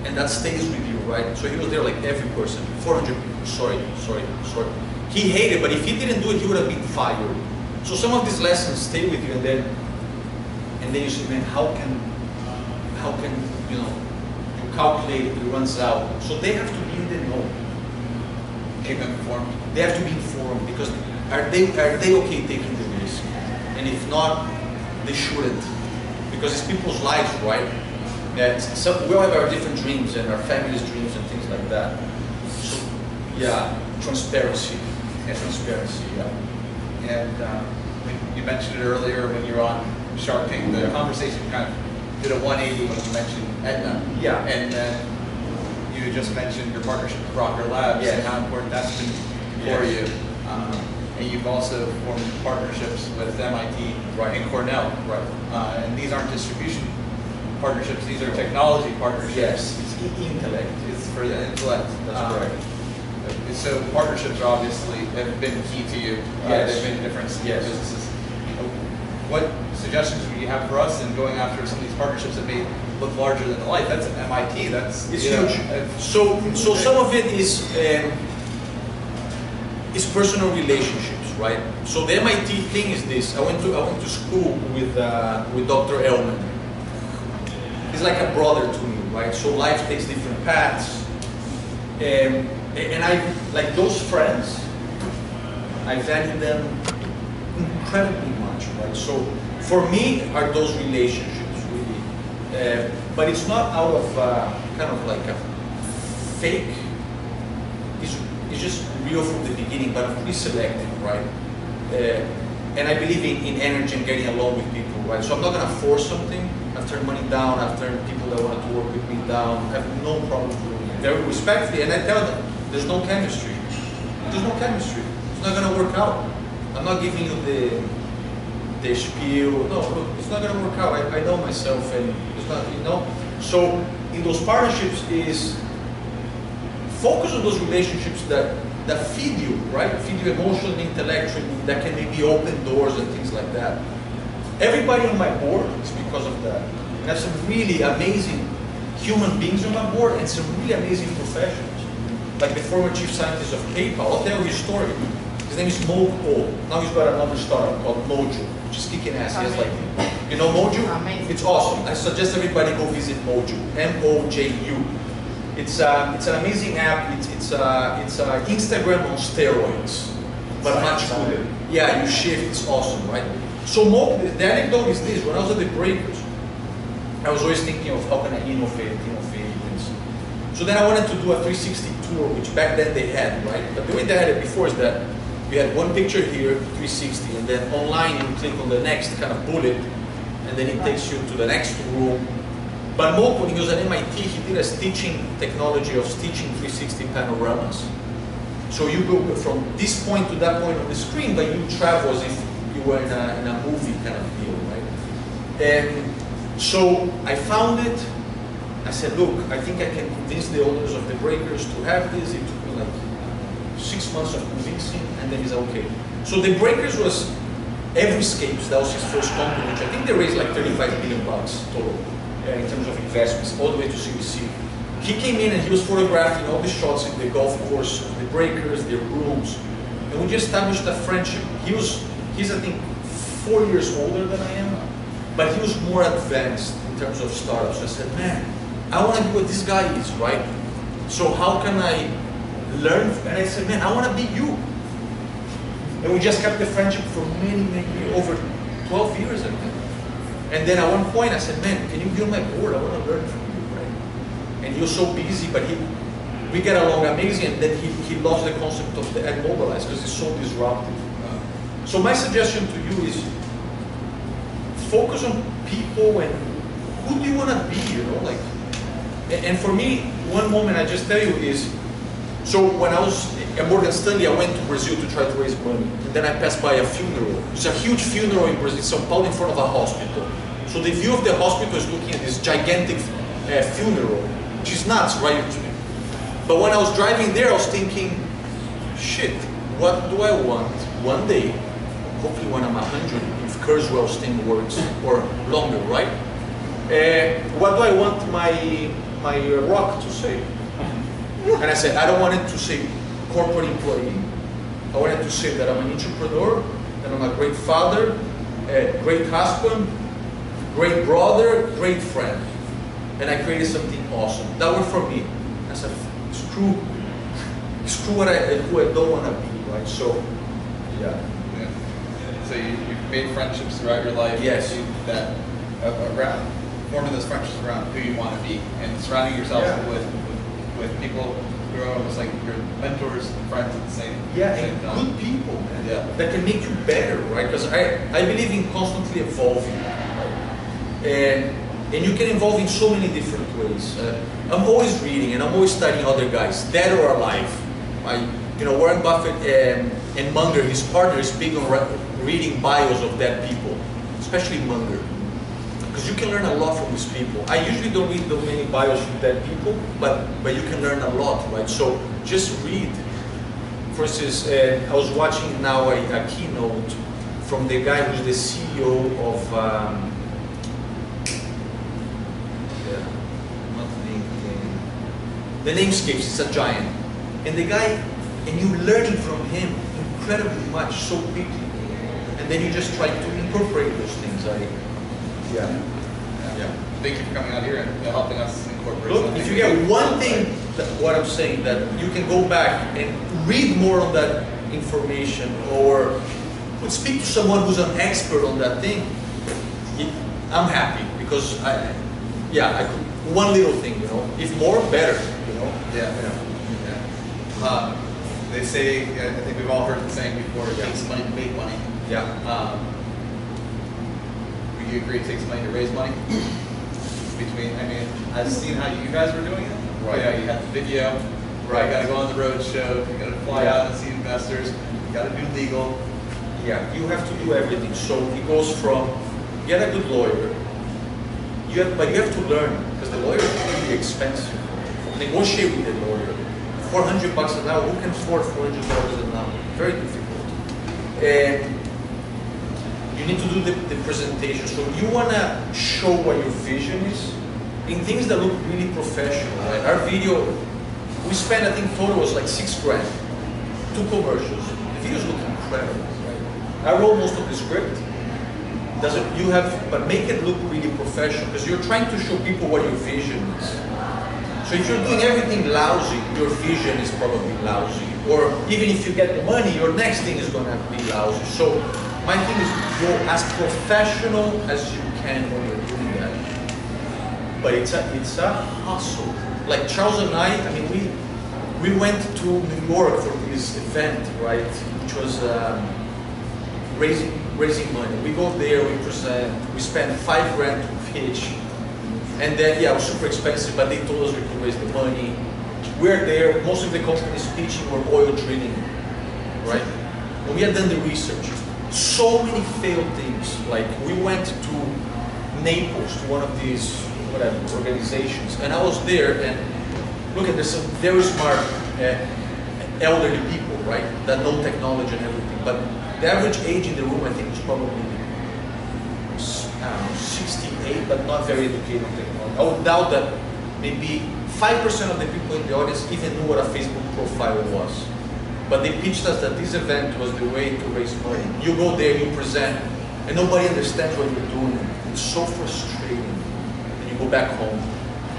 Speaker 3: and that stays with you, right? So he was there like every person, 400 people, sorry. He hated, but if he didn't do it, he would have been fired. So some of these lessons stay with you, and then you say, man, how can you know, you calculate it runs out. So they have to be in the know.
Speaker 4: Keep them informed.
Speaker 3: They have to be informed, because are they okay taking the risk? And if not, they shouldn't, because it's people's lives, right? We all have our different dreams and our family's dreams and things like that. So yeah, transparency. Yeah.
Speaker 4: And you mentioned it earlier when you were on Shark Tank. The conversation kind of did a 180 when you mentioned Edna.
Speaker 3: Yeah.
Speaker 4: And then you just mentioned your partnership with Rocker Labs,
Speaker 3: Yes.
Speaker 4: and how important that's been for you. And you've also formed partnerships with MIT and Cornell.
Speaker 3: Right.
Speaker 4: And these aren't distribution partnerships, these are technology partnerships.
Speaker 3: Yes, it's intellect.
Speaker 4: It's for the intellect.
Speaker 3: That's correct.
Speaker 4: So partnerships are obviously have been key to you.
Speaker 3: Yes.
Speaker 4: They've made a difference in
Speaker 3: Yes.
Speaker 4: businesses. What suggestions would you have for us in going after some of these partnerships that may look larger than life? That's an MIT. That's
Speaker 3: It's huge. So some of it is personal relationships, right? So the MIT thing is this. I went to school with Dr. Ellman. He's like a brother to me, right? So life takes different paths, and I like those friends. I value them incredibly much, right? So for me, are those relationships really? But it's not out of kind of like a fake. It's just real from the beginning, but pretty selective, right? And I believe in energy and getting along with people, right? So I'm not gonna force something. I've turned money down. I've turned people that wanted to work with me down. I have no problem doing it. Very respectfully, and I tell them, there's no chemistry. There's no chemistry. It's not gonna work out. I'm not giving you the spiel. No, look, it's not gonna work out. I know myself, and it's not, you know. So in those partnerships is focus on those relationships that feed you, right? Feed you emotionally, intellectually, that can maybe open doors and things like that. Everybody on my board is because of that. And I have some really amazing human beings on my board and some really amazing professionals. Like the former chief scientist of PayPal. I'll tell you his story. His name is Mo. Now he's got another startup called Mojo, which is kicking ass. He has like, you know Mojo?
Speaker 7: Amazing.
Speaker 3: It's awesome. I suggest everybody go visit Mojo. M-O-J-U. It's an amazing app. It's Instagram on steroids, but much cooler. Yeah, you shift. It's awesome, right? So the anecdote is this: when I was at the Breakers, I was always thinking of how can I innovate. So then I wanted to do a 360 tour, which back then they had, right? But the way they had it before is that you had one picture here, 360, and then online you click on the next kind of bullet, and then it takes you to the next room. But Mo, when he was at MIT, he did a stitching technology of stitching 360 panoramas. So you go from this point to that point on the screen, but you travel as if you were in a movie kind of deal, right? And so I found it. I said, look, I think I can convince the owners of the Breakers to have this. It took me like 6 months of convincing, and then he said, okay. So the Breakers was Everyscapes, that was his first company, which I think they raised like $35 billion total in terms of investments, all the way to CBC. He came in and he was photographing all the shots in the golf course, the Breakers, their rooms, and we just established a friendship. He's I think 4 years older than I am, but he was more advanced in terms of startups. I said, man, I want to be what this guy is, right? So how can I learn? And I said, man, I want to be you. And we just kept the friendship for many, many years, over 12 years, I think. And then at one point I said, man, can you be on my board? I want to learn from you, right? And he was so busy, but we get along amazing. And then he lost the concept of the AdMobilize because it's so disruptive. So my suggestion to you is focus on people and who do you want to be, you know, like. And for me, one moment I just tell you is, so when I was at Morgan Stanley, I went to Brazil to try to raise money. And then I passed by a funeral. It's a huge funeral in Brazil, São Paulo, in front of a hospital. So the view of the hospital is looking at this gigantic funeral, which is nuts, right? But when I was driving there, I was thinking, shit, what do I want one day, hopefully when I'm 100, if Kurzweil's thing works, or longer, right? What do I want my rock to say? And I said, I don't want it to say corporate employee. I want it to say that I'm an entrepreneur, that I'm a great father, a great husband, great brother, great friend. And I created something awesome. That worked for me. I said, screw who I don't want to be, right? So, yeah.
Speaker 4: So you've made friendships throughout your life.
Speaker 3: Yes.
Speaker 4: That around forming those friendships around who you want to be, and surrounding yourself with people who are almost like your mentors and friends at the same
Speaker 3: and
Speaker 4: time.
Speaker 3: good people, man.
Speaker 4: Yeah.
Speaker 3: That can make you better, right? Because I believe in constantly evolving, right? And you can evolve in so many different ways. I'm always reading and I'm always studying other guys, dead or alive. Warren Buffett and Munger, his partner, is big on reading bios of dead people, especially Munger. Because you can learn a lot from these people. I usually don't read that many bios from dead people, but you can learn a lot, right? So just read. For instance, I was watching now a keynote from the guy who's the CEO of, the name escapes, it's a giant. And the guy, and you learn from him incredibly much so quickly. And then you just try to incorporate those things.
Speaker 4: Thank you for coming out here and helping us incorporate.
Speaker 3: Look, if you get one thing, what I'm saying, that you can go back and read more on that information, or speak to someone who's an expert on that thing, I'm happy because I could, one little thing, if more, better,
Speaker 4: They say, I think we've all heard the saying before, it takes money to make money.
Speaker 3: Yeah.
Speaker 4: Would you agree it takes money to raise money? I've seen how you guys were doing it.
Speaker 3: Right.
Speaker 4: You had the video. Right. You got to go on the road show. You got to fly out and see investors. You got to do legal.
Speaker 3: Yeah, you have to do everything. So it goes from get a good lawyer. But you have to learn because the lawyer is really expensive. Negotiate with the lawyer. $400 an hour. Who can afford $400 an hour? Very difficult. And you need to do the presentation. So you want to show what your vision is in things that look really professional. Right? Our video, we spent, I think total was like $6 grand. 2 commercials. The videos look incredible, right? I wrote most of the script. But make it look really professional, because you're trying to show people what your vision is. So if you're doing everything lousy, your vision is probably lousy. Or even if you get the money, your next thing is gonna be lousy. So my thing is go as professional as you can when you're doing that. But it's a hustle. Like Charles and I mean, we went to New York for this event, right? Which was raising money. We go there, we present, we spend $5,000 to pitch, and then it was super expensive, but they told us we could raise the money. We're there, most of the companies pitching were oil drilling, right? And we had done the research. So many failed things. Like we went to Naples, to one of these organizations, and I was there, and look at there's some very smart elderly people, right, that know technology and everything, but the average age in the room, I think, was probably, I don't know, 68, but not very educated on technology. I would doubt that maybe 5% of the people in the audience even knew what a Facebook profile was. But they pitched us that this event was the way to raise money. You go there, you present, and nobody understands what you're doing. It's so frustrating. And you go back home,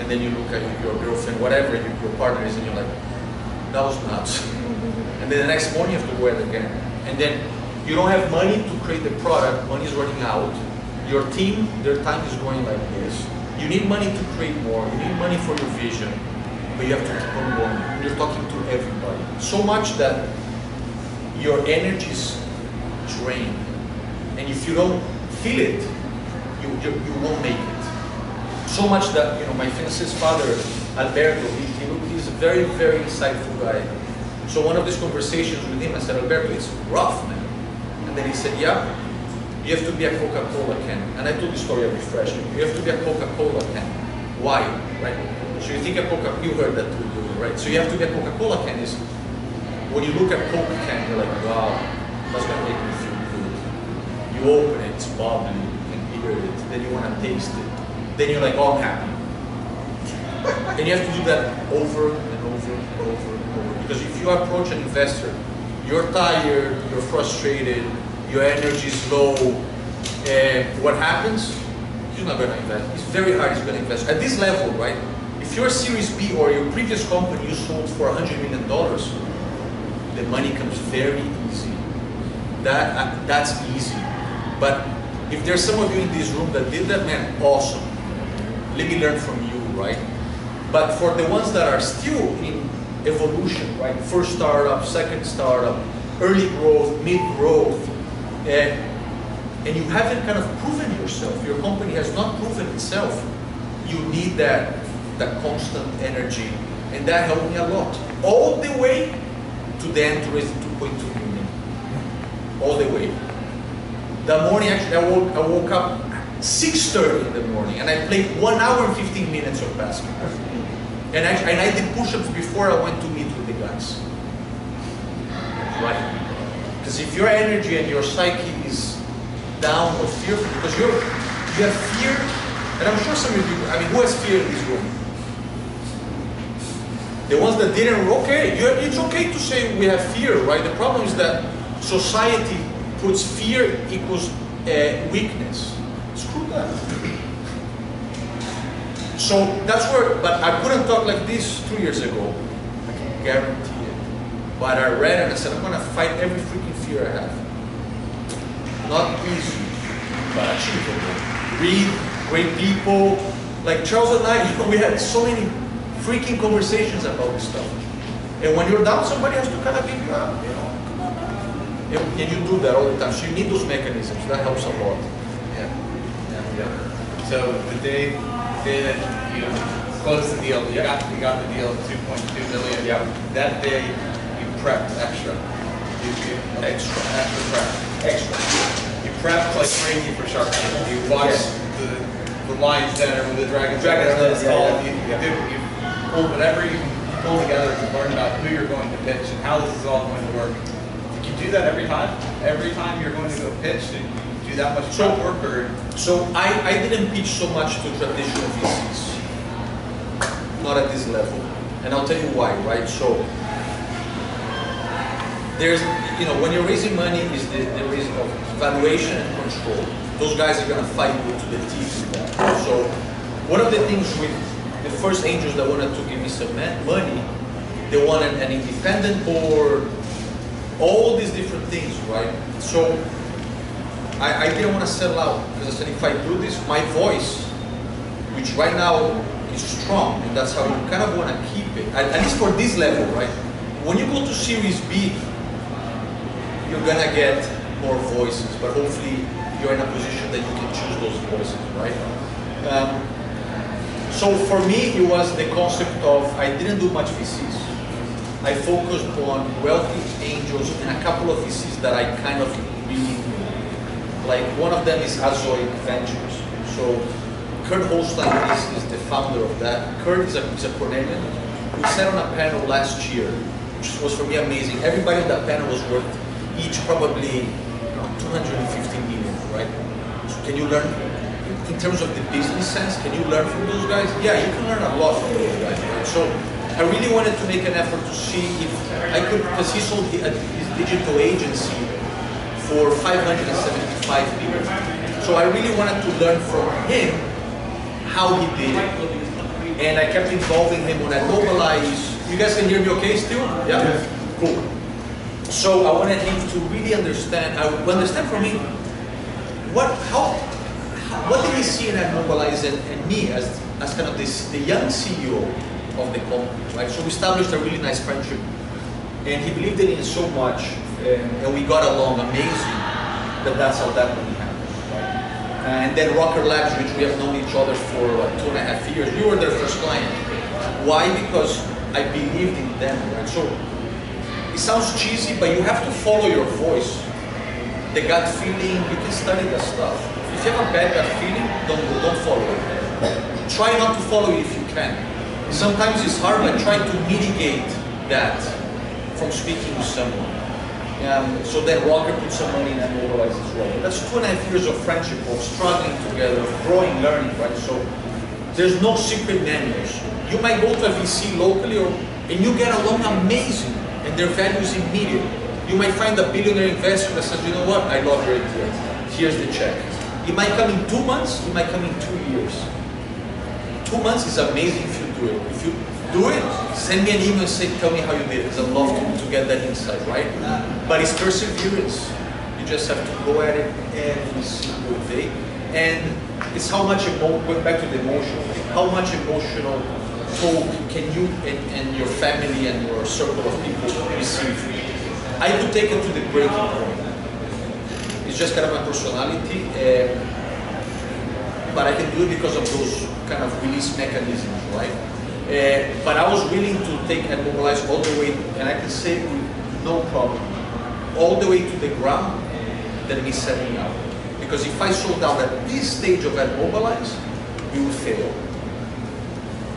Speaker 3: and then you look at your girlfriend, whatever your partner is, and you're like, that was nuts. And then the next morning you have to go at it again. And then you don't have money to create the product, money is running out. Your team, their time is going like this. You need money to create more, you need money for your vision, but you have to keep on going. You're talking to everybody. So much that your energy is drained. And if you don't feel it, you won't make it. So much that, my fiance's father, Alberto, he's a very, very insightful guy. So one of these conversations with him, I said, Alberto, it's rough, man. And then he said, yeah, you have to be a Coca-Cola can. And I told the story of refreshing. You have to be a Coca-Cola can. Why? Right? So you think a Coca-Cola, you heard that too, right? So you have to be a Coca-Cola can is, when you look at Coke can, you're like, wow, that's gonna make me feel good. You open it, it's bubbly, you can hear it, then you wanna taste it. Then you're like, oh, I'm happy. And you have to do that over and over and over and over. Because if you approach an investor, you're tired, you're frustrated, your energy is low, and what happens? He's not going to invest. It's very hard he's going to invest. At this level, right? If you're a Series B or your previous company you sold for $100 million, the money comes very easy. That's easy. But if there's some of you in this room that did that, man, awesome. Let me learn from you, right? But for the ones that are still in evolution, right? First startup, second startup, early growth, mid growth, and you haven't kind of proven yourself. Your company has not proven itself. You need that constant energy, and that helped me a lot. All the way to then to raise 2.2 million. All the way. The morning, actually, I woke up 6:30 in the morning, and I played 1 hour and 15 minutes of basketball. And I did push-ups before I went to meet with the guys. Right? Because if your energy and your psyche is down or fearful, because you have fear, and I'm sure some of you, who has fear in this room? The ones that didn't, okay, it's okay to say we have fear, right? The problem is that society puts fear equals weakness. Screw that. So that's where, but I couldn't talk like this 2 years ago. I can guarantee it. But I read and I said, I'm gonna fight every freaking fear I have. Not easy, but achievable. Read, great people. Like Charles and I, we had so many freaking conversations about this stuff. And when you're down, somebody has to kind of give you up, come on, man. And you do that all the time. So you need those mechanisms. That helps a lot.
Speaker 2: Yeah. So the day that you closed the deal, you got the deal at 2.2 million.
Speaker 3: Yeah.
Speaker 2: That day you prepped extra. Extra prep.
Speaker 3: Extra.
Speaker 2: You prepped like crazy for Shark Tank. You watched the Lions Dinner with the Dragons. You pulled whatever you pulled together to learn about who you're going to pitch and how this is all going to work. Did you do that every time? Every time you're going to go pitch, did you do that much prep work? Or?
Speaker 3: So I didn't pitch so much to traditional VCs. Not at this level. And I'll tell you why, right? So there's, you know, when you're raising money, is the raising of valuation and control. Those guys are gonna fight you to the teeth with that. So one of the things with the first angels that wanted to give me some money, they wanted an independent board, all these different things, right? So I didn't want to settle out, because I said, if I do this, my voice, which right now is strong, and that's how you kind of want to keep it, at least for this level, right? When you go to Series B, you're going to get more voices, but hopefully you're in a position that you can choose those voices, right? So for me, it was the concept of, I didn't do much VCs. I focused on wealthy angels and a couple of VCs that I kind of really knew. Like one of them is Azoy Ventures. So Kurt Holstein is the founder of that. Kurt is a Cornellian who sat on a panel last year, which was for me amazing. Everybody on that panel was worth each probably 250 million, right? So can you learn, in terms of the business sense, can you learn from those guys? Yeah, you can learn a lot from those guys, right? So I really wanted to make an effort to see if I could, because he sold his digital agency for 575 million. So I really wanted to learn from him how he did it. And I kept involving him on AdMobilize. You guys can hear me okay still? Yeah? Yes. Cool. So I wanted him to really understand, from him, what did he see in AdMobilize and me as kind of the young CEO of the company, right? So we established a really nice friendship. And he believed in it so much, and we got along amazing, that's how that really happened, right? And then Rocker Labs, which we have known each other for 2.5 years, we were their first client. Why? Because I believed in them, right? So it sounds cheesy, but you have to follow your voice. The gut feeling, you can study that stuff. If you have a bad gut feeling, don't follow it. Try not to follow it if you can. Sometimes it's hard, but try to mitigate that from speaking to someone. So then Rocker put some money in AdMobilize as well. That's 2.5 years of friendship, of struggling together, of growing, learning, right? So there's no secret manuals. You might go to a VC locally, and you get along amazing, and their value is immediate. You might find a billionaire investor that says, you know what, I love your idea. Here's the check. It might come in 2 months, it might come in 2 years. 2 months is amazing if you do it. If you do it, send me an email and say, tell me how you did it, because I'd love to get that insight, right? But it's perseverance. You just have to go at it every single day. And it's how much, going back to the emotional, how much emotional toll can you and your family and your circle of people receive? I could take it to the breaking point. It's just kind of my personality, but I can do it because of those kind of release mechanisms, right? But I was willing to take AdMobilize all the way, and I can say with no problem, all the way to the ground than me setting out. Because if I sold out at this stage of AdMobilize, we would fail.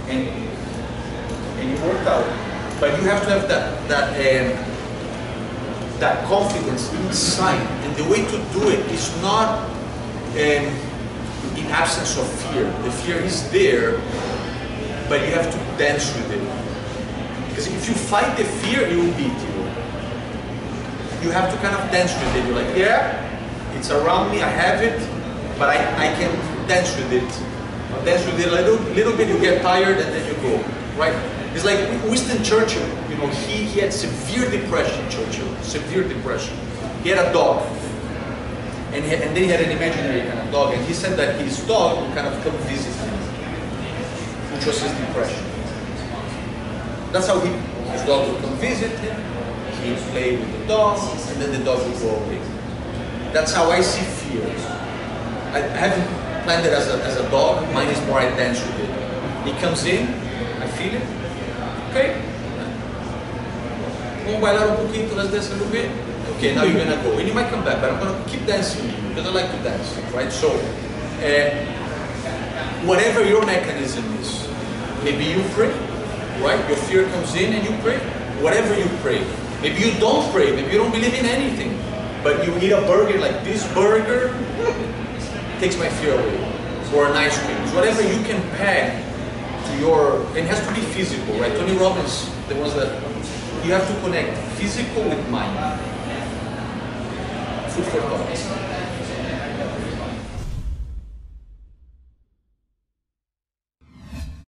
Speaker 3: And it worked out. But you have to have that confidence inside. And the way to do it is not in absence of fear. The fear is there, but you have to dance with it. Because if you fight the fear, it will beat you. You have to kind of dance with it. You're like, yeah, it's around me, I have it, but I can dance with it. Dance with it a little bit, you get tired, and then you go, right? It's like Winston Churchill, you know, he had severe depression, severe depression. He had a dog, and then he had an imaginary kind of dog, and he said that his dog would kind of come visit him, which was his depression. That's how his dog would come visit him, he'd play with the dog, and then the dog would go away. That's how I see fear. I haven't planned it as a dog, mine is more I dance with it. He comes in, I feel it, okay. Vamos bailar um pouquinho, let's dance a little bit. Okay, now you're gonna go. And you might come back, but I'm gonna keep dancing with you, because I like to dance, right? So, whatever your mechanism is, maybe you pray, right? Your fear comes in and you pray. Whatever you pray. Maybe you don't pray, maybe you don't believe in anything, but you eat a burger like this burger, takes my fear away, or an ice cream. So whatever you can peg to to your, and it has to be physical, right? Tony Robbins, the ones that, you have to connect physical with mind. Food for thought.